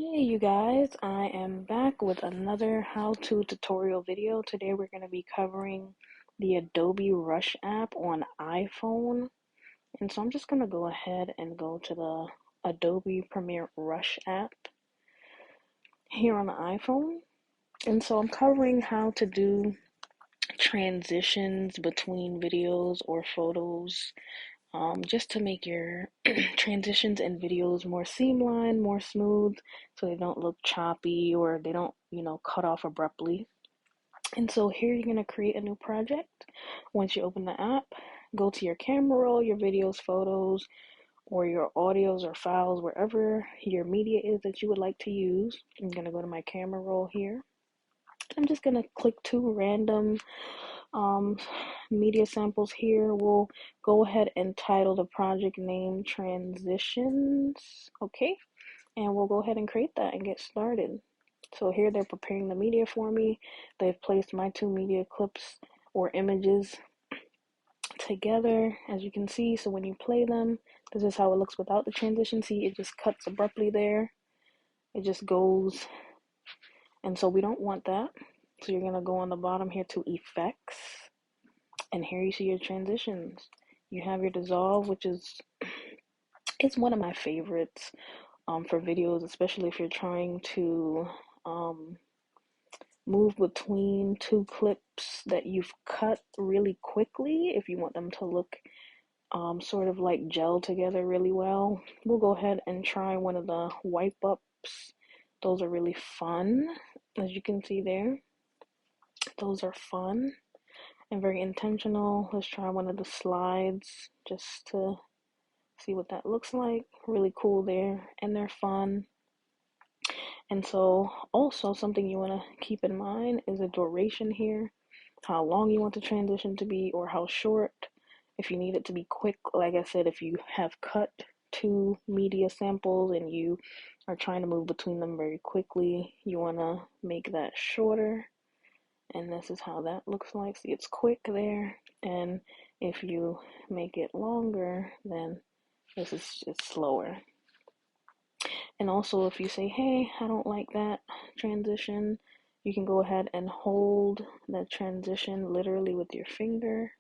Hey you guys, I am back with another how-to tutorial video. Today we're going to be covering the Adobe Rush app on iPhone. And so I'm just going to go ahead and go to the Adobe Premiere Rush app here on the iPhone. And so I'm covering how to do transitions between videos or photos, just to make your transitions and videos more streamlined, more smooth, so they don't look choppy or they don't, cut off abruptly. And so here you're going to create a new project. Once you open the app, go to your camera roll, your videos, photos, or your audios or files, wherever your media is that you would like to use. I'm going to go to my camera roll here. I'm just going to click two random um, media samples here. We'll go ahead and title the project name Transitions. Okay, and we'll go ahead and create that and get started. So here they're preparing the media for me. They've placed my two media clips or images together, as you can see. So when you play them, this is how it looks without the transition. See, it just cuts abruptly there. It just goes, and so we don't want that. So you're gonna go on the bottom here to effects, and here you see your transitions. You have your dissolve, which is it's one of my favorites for videos, especially if you're trying to um, move between two clips that you've cut really quickly. If you want them to look sort of like gel together really well, we'll go ahead and try one of the wipe ups. Those are really fun, as you can see there. Those are fun and very intentional. Let's try one of the slides just to see what that looks like. Really cool there, and they're fun. And so also something you want to keep in mind is the duration here, how long you want the transition to be or how short. If you need it to be quick, like I said, if you have cut two media samples and you are trying to move between them very quickly, you want to make that shorter. And this is how that looks like. See, it's quick there. And if you make it longer, then this is just slower. And also, if you say, hey, I don't like that transition, you can go ahead and hold that transition literally with your finger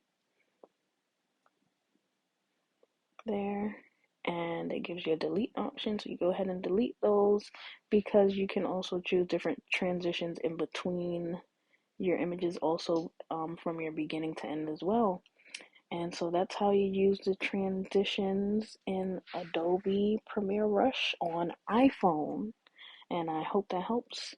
there. And it gives you a delete option. So you go ahead and delete those, because you can also choose different transitions in between your images, also from your beginning to end as well. And so that's how you use the transitions in Adobe Premiere Rush on iPhone. And I hope that helps.